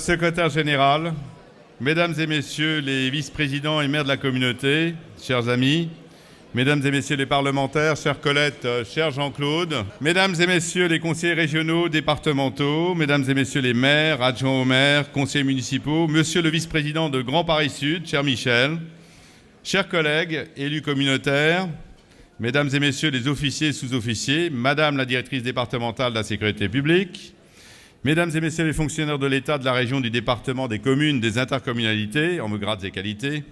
secrétaire général, mesdames et messieurs les vice-présidents et maires de la communauté, chers amis, mesdames et messieurs les parlementaires, chère Colette, cher Jean-Claude, mesdames et messieurs les conseillers régionaux, départementaux, mesdames et messieurs les maires, adjoints aux maires, conseillers municipaux, monsieur le vice-président de Grand Paris Sud, cher Michel, chers collègues, élus communautaires, mesdames et messieurs les officiers et sous-officiers, madame la directrice départementale de la sécurité publique, mesdames et messieurs les fonctionnaires de l'État, de la région, du département, des communes, des intercommunalités, en grades et qualités,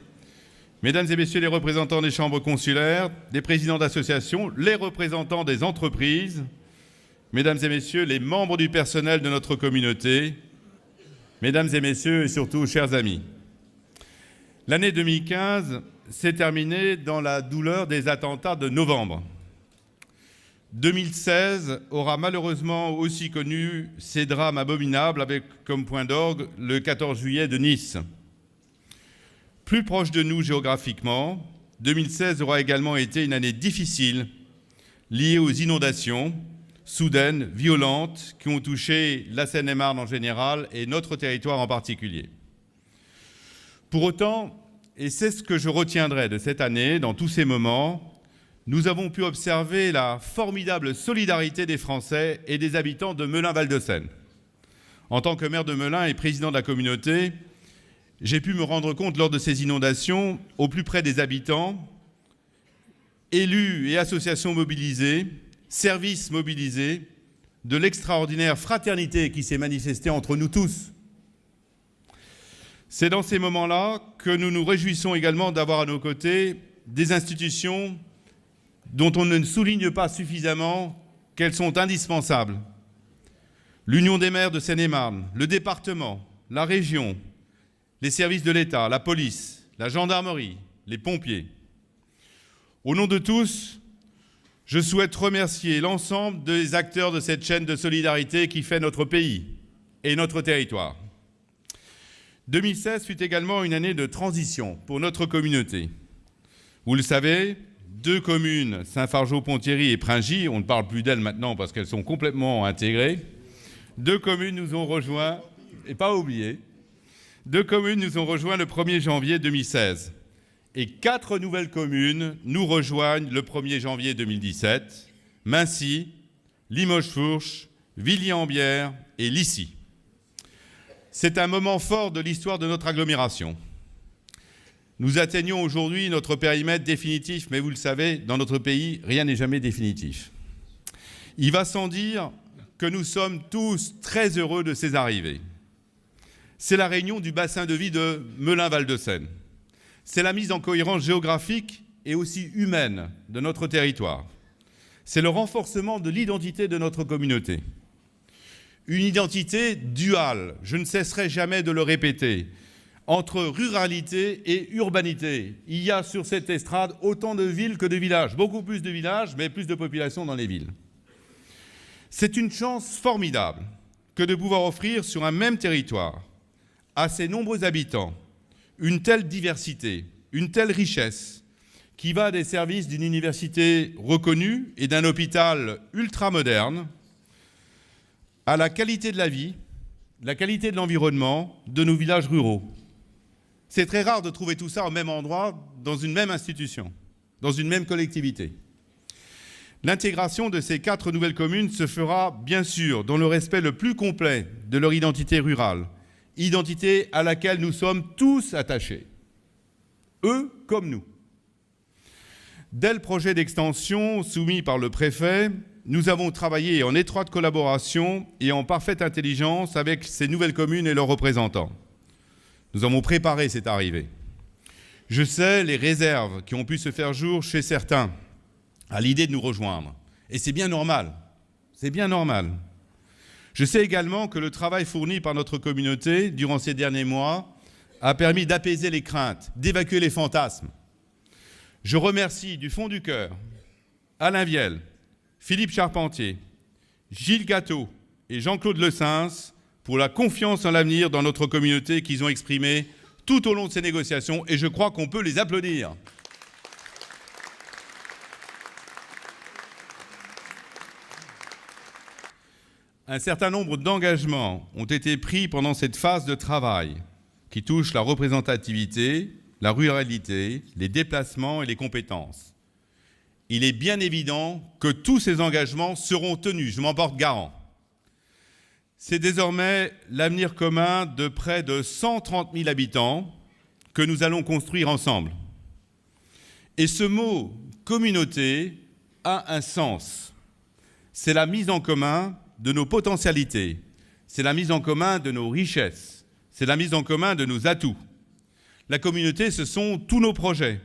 mesdames et messieurs les représentants des chambres consulaires, des présidents d'associations, les représentants des entreprises, mesdames et messieurs les membres du personnel de notre communauté, mesdames et messieurs et surtout chers amis. L'année 2015 s'est terminée dans la douleur des attentats de novembre. 2016 aura malheureusement aussi connu ces drames abominables avec comme point d'orgue le 14 juillet de Nice. Plus proche de nous géographiquement, 2016 aura également été une année difficile liée aux inondations soudaines, violentes, qui ont touché la Seine-et-Marne en général et notre territoire en particulier. Pour autant, et c'est ce que je retiendrai de cette année, dans tous ces moments, nous avons pu observer la formidable solidarité des Français et des habitants de Melun-Val-de-Seine. En tant que maire de Melun et président de la communauté, j'ai pu me rendre compte lors de ces inondations, au plus près des habitants, élus et associations mobilisés, services mobilisés, de l'extraordinaire fraternité qui s'est manifestée entre nous tous. C'est dans ces moments-là que nous nous réjouissons également d'avoir à nos côtés des institutions dont on ne souligne pas suffisamment qu'elles sont indispensables. L'Union des maires de Seine-et-Marne, le département, la région, les services de l'État, la police, la gendarmerie, les pompiers. Au nom de tous, je souhaite remercier l'ensemble des acteurs de cette chaîne de solidarité qui fait notre pays et notre territoire. 2016 fut également une année de transition pour notre communauté. Vous le savez, 2 communes, Saint-Fargeau-Ponthierry et Pringy, on ne parle plus d'elles maintenant parce qu'elles sont complètement intégrées, 2 communes nous ont rejoints, et pas oublié, 2 communes nous ont rejoints le 1er janvier 2016. Et 4 nouvelles communes nous rejoignent le 1er janvier 2017, Mincy, Limoges-Fourches, Villiers-en-Bière et Lissy. C'est un moment fort de l'histoire de notre agglomération. Nous atteignons aujourd'hui notre périmètre définitif, mais vous le savez, dans notre pays, rien n'est jamais définitif. Il va sans dire que nous sommes tous très heureux de ces arrivées. C'est la réunion du bassin de vie de Melun-Val-de-Seine. C'est la mise en cohérence géographique et aussi humaine de notre territoire. C'est le renforcement de l'identité de notre communauté. Une identité duale, je ne cesserai jamais de le répéter, entre ruralité et urbanité. Il y a sur cette estrade autant de villes que de villages, beaucoup plus de villages, mais plus de population dans les villes. C'est une chance formidable que de pouvoir offrir sur un même territoire à ces nombreux habitants une telle diversité, une telle richesse, qui va des services d'une université reconnue et d'un hôpital ultramoderne à la qualité de la vie, la qualité de l'environnement de nos villages ruraux. C'est très rare de trouver tout ça au même endroit, dans une même institution, dans une même collectivité. L'intégration de ces 4 nouvelles communes se fera, bien sûr, dans le respect le plus complet de leur identité rurale, identité à laquelle nous sommes tous attachés, eux comme nous. Dès le projet d'extension soumis par le préfet, nous avons travaillé en étroite collaboration et en parfaite intelligence avec ces nouvelles communes et leurs représentants. Nous avons préparé cette arrivée. Je sais les réserves qui ont pu se faire jour chez certains à l'idée de nous rejoindre. Et c'est bien normal. C'est bien normal. Je sais également que le travail fourni par notre communauté durant ces derniers mois a permis d'apaiser les craintes, d'évacuer les fantasmes. Je remercie du fond du cœur Alain Viel, Philippe Charpentier, Gilles Gâteau et Jean-Claude Lesens pour la confiance en l'avenir dans notre communauté qu'ils ont exprimée tout au long de ces négociations, et je crois qu'on peut les applaudir. un certain nombre d'engagements ont été pris pendant cette phase de travail qui touche la représentativité, la ruralité, les déplacements et les compétences. Il est bien évident que tous ces engagements seront tenus, je m'en porte garant. C'est désormais l'avenir commun de près de 130 000 habitants que nous allons construire ensemble. Et ce mot « communauté » a un sens. C'est la mise en commun de nos potentialités, c'est la mise en commun de nos richesses, c'est la mise en commun de nos atouts. La communauté, ce sont tous nos projets,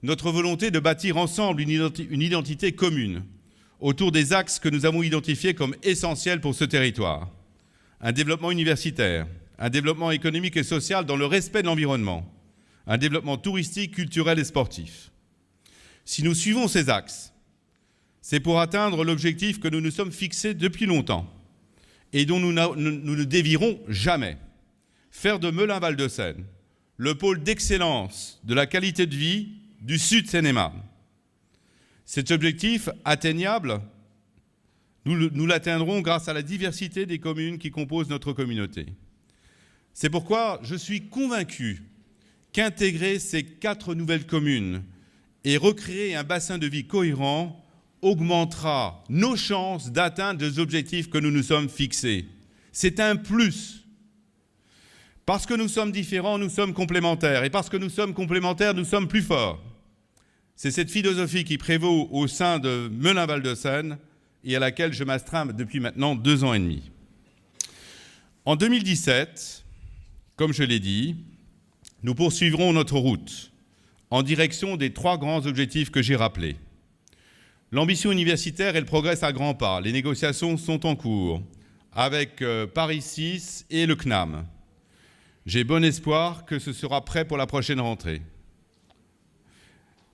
notre volonté de bâtir ensemble une identité commune autour des axes que nous avons identifiés comme essentiels pour ce territoire. Un développement universitaire, un développement économique et social dans le respect de l'environnement, un développement touristique, culturel et sportif. Si nous suivons ces axes, c'est pour atteindre l'objectif que nous nous sommes fixés depuis longtemps et dont nous ne dévierons jamais. Faire de Melun-Val de Seine le pôle d'excellence de la qualité de vie du Sud Seine-et-Marne. Cet objectif atteignable, nous l'atteindrons grâce à la diversité des communes qui composent notre communauté. C'est pourquoi je suis convaincu qu'intégrer ces 4 nouvelles communes et recréer un bassin de vie cohérent augmentera nos chances d'atteindre les objectifs que nous nous sommes fixés. C'est un plus. Parce que nous sommes différents, nous sommes complémentaires. Et parce que nous sommes complémentaires, nous sommes plus forts. C'est cette philosophie qui prévaut au sein de Melun-Val de Seine et à laquelle je m'astreins depuis maintenant 2 ans et demi. En 2017, comme je l'ai dit, nous poursuivrons notre route en direction des 3 grands objectifs que j'ai rappelés. L'ambition universitaire, elle progresse à grands pas. Les négociations sont en cours avec Paris 6 et le CNAM. J'ai bon espoir que ce sera prêt pour la prochaine rentrée.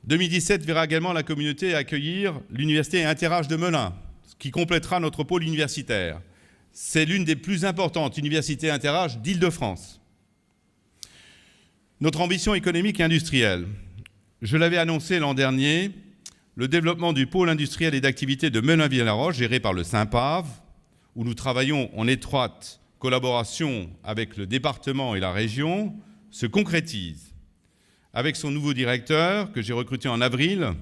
2017 verra également la communauté accueillir l'université Interage de Melun, qui complétera notre pôle universitaire. C'est l'une des plus importantes universités Interage d'Île-de-France. Notre ambition économique et industrielle. Je l'avais annoncé l'an dernier, le développement du pôle industriel et d'activité de Melun-Villaroche, géré par le SIMPAV, où nous travaillons en étroite collaboration avec le département et la région, se concrétise. Avec son nouveau directeur, que j'ai recruté en avril,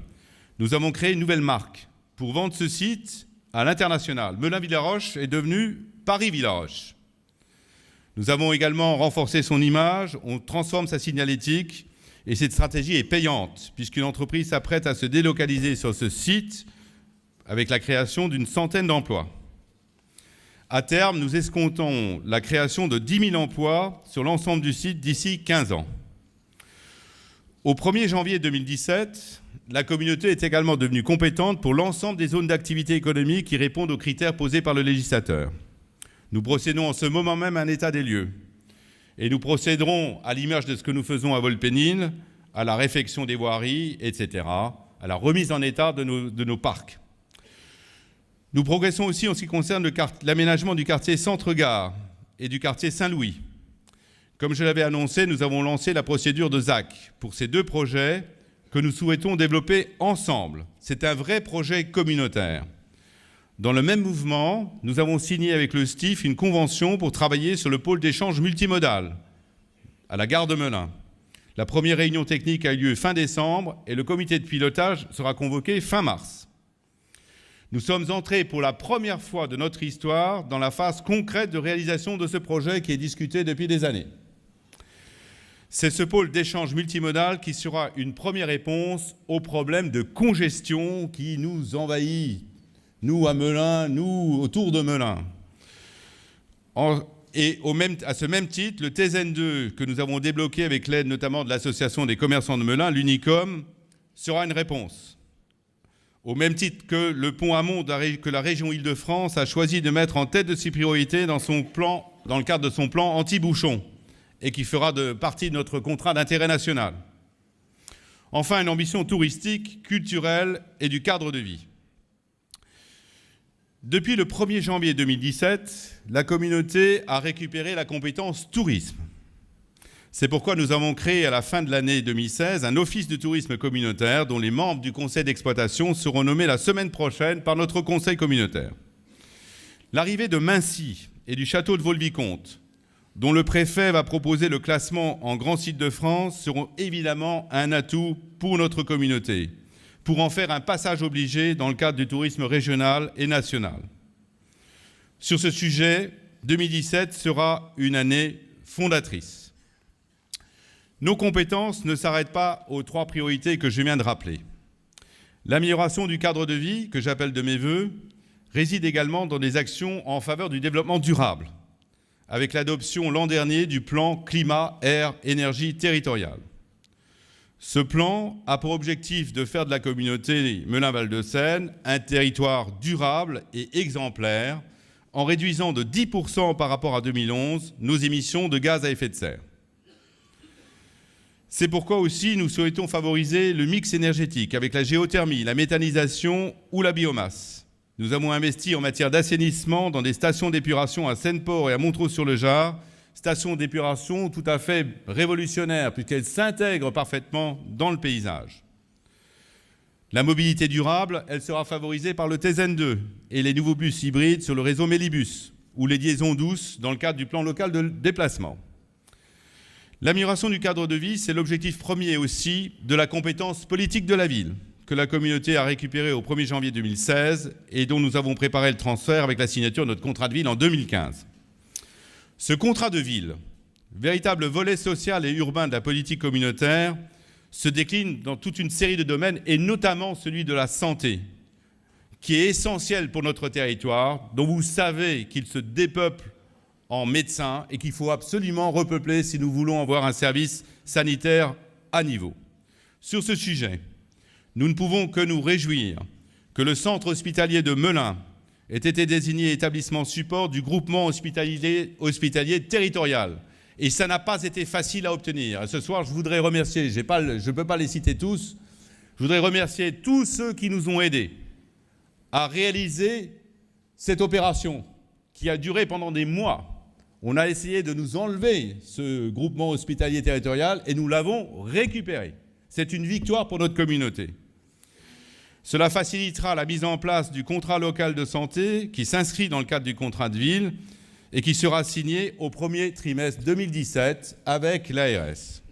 nous avons créé une nouvelle marque pour vendre ce site à l'international. Melun-Villaroche est devenu Paris-Villaroche. Nous avons également renforcé son image, on transforme sa signalétique et cette stratégie est payante puisqu'une entreprise s'apprête à se délocaliser sur ce site avec la création d'une centaine d'emplois. À terme, nous escomptons la création de 10 000 emplois sur l'ensemble du site d'ici 15 ans. Au 1er janvier 2017, la communauté est également devenue compétente pour l'ensemble des zones d'activité économique qui répondent aux critères posés par le législateur. Nous procédons en ce moment même à un état des lieux. Et nous procéderons, à l'image de ce que nous faisons à Volpénine, à la réfection des voiries, etc., à la remise en état de nos parcs. Nous progressons aussi en ce qui concerne l'aménagement du quartier Centre-Gare et du quartier Saint-Louis. Comme je l'avais annoncé, nous avons lancé la procédure de ZAC pour ces 2 projets que nous souhaitons développer ensemble. C'est un vrai projet communautaire. Dans le même mouvement, nous avons signé avec le STIF une convention pour travailler sur le pôle d'échange multimodal à la gare de Melun. La première réunion technique a eu lieu fin décembre et le comité de pilotage sera convoqué fin mars. Nous sommes entrés pour la première fois de notre histoire dans la phase concrète de réalisation de ce projet qui est discuté depuis des années. C'est ce pôle d'échange multimodal qui sera une première réponse au problème de congestion qui nous envahit, nous à Melun, nous autour de Melun. Et à ce même titre, le TZN2 que nous avons débloqué avec l'aide notamment de l'Association des commerçants de Melun, l'UNICOM, sera une réponse. Au même titre que le pont amont que la région Île-de-France a choisi de mettre en tête de ses priorités dans le cadre de son plan anti-bouchon et qui fera partie de notre contrat d'intérêt national. Enfin, une ambition touristique, culturelle et du cadre de vie. Depuis le 1er janvier 2017, la communauté a récupéré la compétence tourisme. C'est pourquoi nous avons créé à la fin de l'année 2016 un office de tourisme communautaire dont les membres du conseil d'exploitation seront nommés la semaine prochaine par notre conseil communautaire. L'arrivée de Mincy et du château de Vaux-le-Vicomte, dont le préfet va proposer le classement en grand site de France, seront évidemment un atout pour notre communauté, pour en faire un passage obligé dans le cadre du tourisme régional et national. Sur ce sujet, 2017 sera une année fondatrice. Nos compétences ne s'arrêtent pas aux 3 priorités que je viens de rappeler. L'amélioration du cadre de vie, que j'appelle de mes vœux, réside également dans des actions en faveur du développement durable, avec l'adoption l'an dernier du plan climat, air, énergie territorial. Ce plan a pour objectif de faire de la communauté Melun-Val de Seine un territoire durable et exemplaire en réduisant de 10% par rapport à 2011 nos émissions de gaz à effet de serre. C'est pourquoi aussi nous souhaitons favoriser le mix énergétique avec la géothermie, la méthanisation ou la biomasse. Nous avons investi en matière d'assainissement dans des stations d'épuration à Seine-Port et à Montreux-sur-le-Jard, stations d'épuration tout à fait révolutionnaires puisqu'elles s'intègrent parfaitement dans le paysage. La mobilité durable, elle sera favorisée par le TZN 2 et les nouveaux bus hybrides sur le réseau Mélibus ou les liaisons douces dans le cadre du plan local de déplacement. L'amélioration du cadre de vie, c'est l'objectif premier aussi de la compétence politique de la ville, que la communauté a récupéré au 1er janvier 2016 et dont nous avons préparé le transfert avec la signature de notre contrat de ville en 2015. Ce contrat de ville, véritable volet social et urbain de la politique communautaire, se décline dans toute une série de domaines et notamment celui de la santé, qui est essentiel pour notre territoire, dont vous savez qu'il se dépeuple en médecins et qu'il faut absolument repeupler si nous voulons avoir un service sanitaire à niveau. Sur ce sujet, nous ne pouvons que nous réjouir que le centre hospitalier de Melun ait été désigné établissement support du groupement hospitalier territorial. Et ça n'a pas été facile à obtenir. Et ce soir, je voudrais remercier, je ne peux pas les citer tous, je voudrais remercier tous ceux qui nous ont aidés à réaliser cette opération qui a duré pendant des mois. On a essayé de nous enlever ce groupement hospitalier territorial et nous l'avons récupéré. C'est une victoire pour notre communauté. Cela facilitera la mise en place du contrat local de santé qui s'inscrit dans le cadre du contrat de ville et qui sera signé au premier trimestre 2017 avec l'ARS.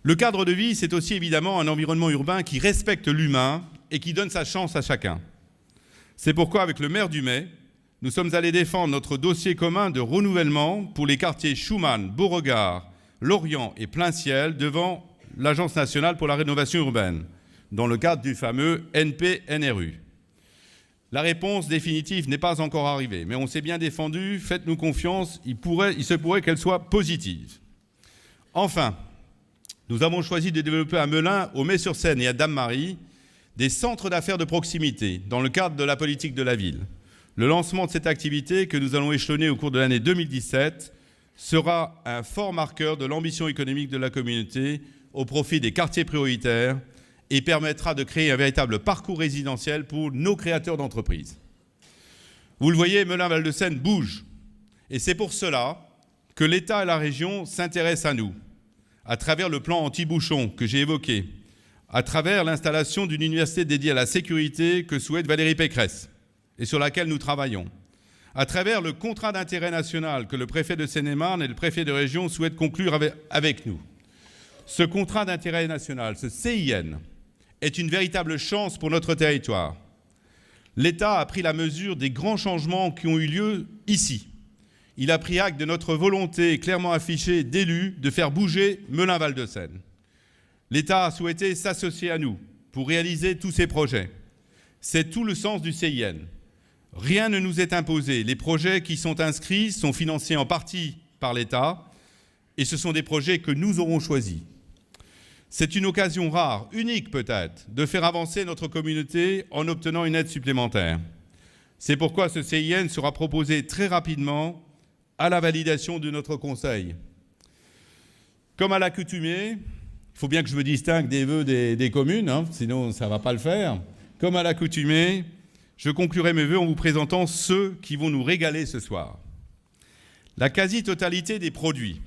Le cadre de vie, c'est aussi évidemment un environnement urbain qui respecte l'humain et qui donne sa chance à chacun. C'est pourquoi, avec le maire du Mai, nous sommes allés défendre notre dossier commun de renouvellement pour les quartiers Schumann, Beauregard, Lorient et Plain-Ciel devant l'Agence nationale pour la rénovation urbaine, dans le cadre du fameux NPNRU. La réponse définitive n'est pas encore arrivée, mais on s'est bien défendu, faites-nous confiance, il se pourrait qu'elle soit positive. Enfin, nous avons choisi de développer à Melun, au Mai-sur-Seine et à Dame-Marie des centres d'affaires de proximité dans le cadre de la politique de la ville. Le lancement de cette activité, que nous allons échelonner au cours de l'année 2017, sera un fort marqueur de l'ambition économique de la communauté au profit des quartiers prioritaires et permettra de créer un véritable parcours résidentiel pour nos créateurs d'entreprises. Vous le voyez, Melun-Val de Seine bouge. Et c'est pour cela que l'État et la région s'intéressent à nous, à travers le plan anti-bouchon que j'ai évoqué, à travers l'installation d'une université dédiée à la sécurité que souhaite Valérie Pécresse et sur laquelle nous travaillons, à travers le contrat d'intérêt national que le préfet de Seine-et-Marne et le préfet de région souhaitent conclure avec nous. Ce contrat d'intérêt national, ce CIN, est une véritable chance pour notre territoire. L'État a pris la mesure des grands changements qui ont eu lieu ici. Il a pris acte de notre volonté clairement affichée d'élus de faire bouger Melun-Val de Seine. L'État a souhaité s'associer à nous pour réaliser tous ces projets. C'est tout le sens du CIN. Rien ne nous est imposé. Les projets qui sont inscrits sont financés en partie par l'État et ce sont des projets que nous aurons choisis. C'est une occasion rare, unique peut-être, de faire avancer notre communauté en obtenant une aide supplémentaire. C'est pourquoi ce CIN sera proposé très rapidement à la validation de notre Conseil. Comme à l'accoutumée, il faut bien que je me distingue des vœux des communes, sinon ça ne va pas le faire. Comme à l'accoutumée, je conclurai mes vœux en vous présentant ceux qui vont nous régaler ce soir. La quasi-totalité des produits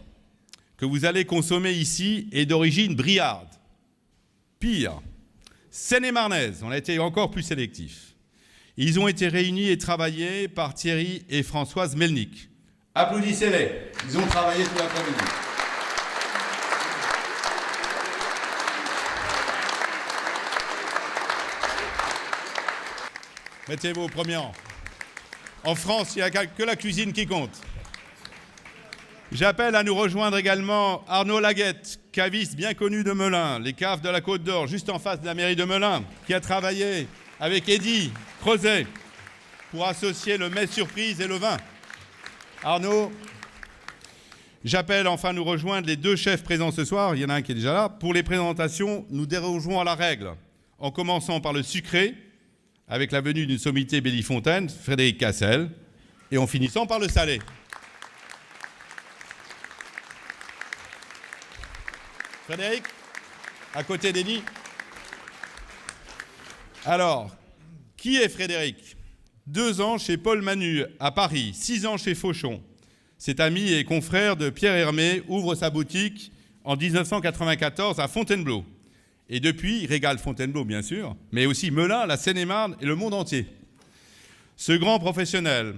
que vous allez consommer ici est d'origine briarde. Pire, seine-et-marnaise, on a été encore plus sélectif. Ils ont été réunis et travaillés par Thierry et Françoise Melnick. Applaudissez-les, ils ont travaillé tout l'après-midi. Mettez-vous au premier rang. En France, il n'y a que la cuisine qui compte. J'appelle à nous rejoindre également Arnaud Laguette, caviste bien connu de Melun, les caves de la Côte d'Or, juste en face de la mairie de Melun, qui a travaillé avec Eddy Creuset pour associer le mets surprise et le vin. Arnaud, j'appelle enfin à nous rejoindre les deux chefs présents ce soir, il y en a un qui est déjà là. Pour les présentations, nous dérogerons à la règle, en commençant par le sucré, avec la venue d'une sommité Bellifontaine, Frédéric Cassel, et en finissant par le salé. Frédéric, à côté d'Eddie. Alors, qui est Frédéric ? 2 ans chez Paul Manu à Paris, 6 ans chez Fauchon. Cet ami et confrère de Pierre Hermé ouvre sa boutique en 1994 à Fontainebleau. Et depuis, il régale Fontainebleau, bien sûr, mais aussi Melun, la Seine-et-Marne et le monde entier. Ce grand professionnel,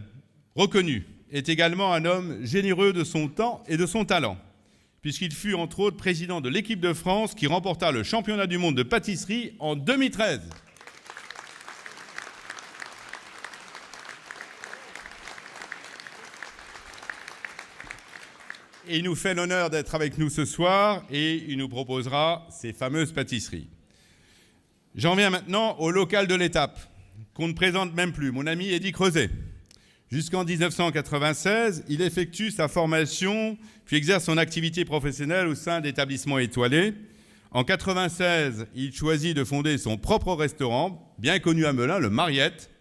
reconnu, est également un homme généreux de son temps et de son talent, puisqu'il fut, entre autres, président de l'équipe de France qui remporta le championnat du monde de pâtisserie en 2013. Et il nous fait l'honneur d'être avec nous ce soir et il nous proposera ces fameuses pâtisseries. J'en viens maintenant au local de l'étape, qu'on ne présente même plus, mon ami Eddy Creuset. Jusqu'en 1996, il effectue sa formation, puis exerce son activité professionnelle au sein d'établissements étoilés. En 1996, il choisit de fonder son propre restaurant, bien connu à Melun, le Mariette.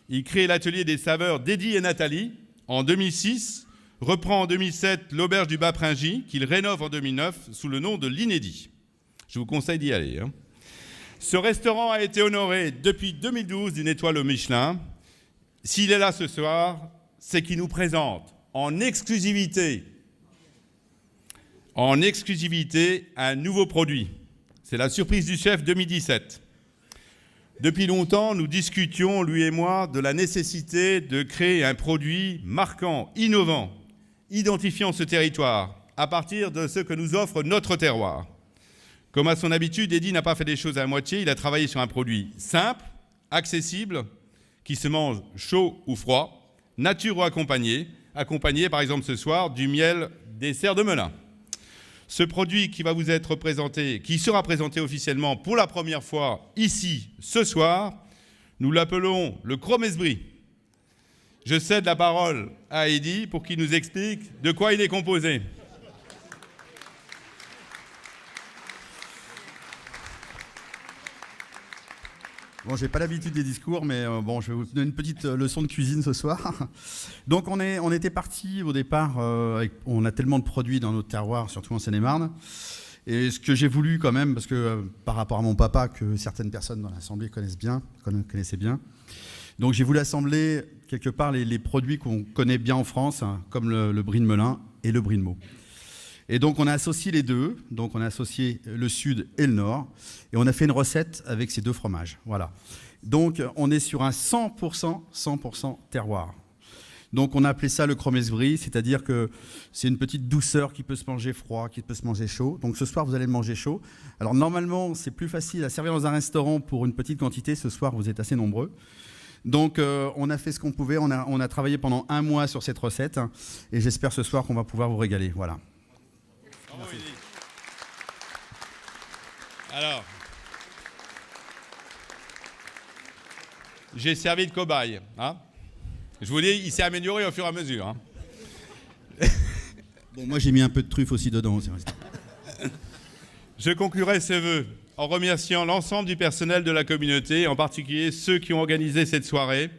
Il crée l'atelier des saveurs d'Eddy et Nathalie. En 2006, reprend en 2007 l'auberge du Bas-Pringy, qu'il rénove en 2009 sous le nom de l'Inédit. Je vous conseille d'y aller. Ce restaurant a été honoré depuis 2012 d'une étoile au Michelin. S'il est là ce soir, c'est qu'il nous présente en exclusivité un nouveau produit. C'est la surprise du chef 2017. Depuis longtemps, nous discutions, lui et moi, de la nécessité de créer un produit marquant, innovant, identifiant ce territoire à partir de ce que nous offre notre terroir. Comme à son habitude, Eddy n'a pas fait des choses à moitié, il a travaillé sur un produit simple, accessible, qui se mange chaud ou froid, nature ou accompagné par exemple ce soir du miel des serres de Melun. Ce produit qui va vous être présenté, qui sera présenté officiellement pour la première fois ici ce soir, nous l'appelons le Chromesbrie. Je cède la parole à Eddy pour qu'il nous explique de quoi il est composé. Bon, j'ai pas l'habitude des discours, mais bon, je vais vous donner une petite leçon de cuisine ce soir. Donc, on était parti au départ, on a tellement de produits dans notre terroir, surtout en Seine-et-Marne. Et ce que j'ai voulu quand même, parce que par rapport à mon papa, que certaines personnes dans l'Assemblée connaissaient bien, donc j'ai voulu assembler quelque part les produits qu'on connaît bien en France, hein, comme le brie de Melun et le brie de Meaux. Et donc on a associé les deux, donc on a associé le sud et le nord, et on a fait une recette avec ces deux fromages. Voilà. Donc on est sur un 100% terroir. Donc on a appelé ça le Chromesbrie, c'est-à-dire que c'est une petite douceur qui peut se manger froid, qui peut se manger chaud. Donc ce soir vous allez le manger chaud. Alors normalement c'est plus facile à servir dans un restaurant pour une petite quantité. Ce soir vous êtes assez nombreux. Donc on a fait ce qu'on pouvait, on a travaillé pendant 1 mois sur cette recette, hein, et j'espère ce soir qu'on va pouvoir vous régaler. Voilà. Merci. Alors, j'ai servi de cobaye. Hein, je vous dis, il s'est amélioré au fur et à mesure. Hein. Bon, moi j'ai mis un peu de truffe aussi dedans. Je conclurai ce vœu en remerciant l'ensemble du personnel de la communauté, en particulier ceux qui ont organisé cette soirée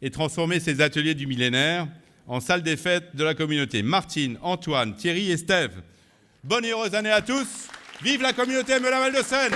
et transformé ces ateliers du millénaire en salle des fêtes de la communauté. Martine, Antoine, Thierry et Steve, bonne et heureuse année à tous. Vive la communauté Melun-Val de Seine.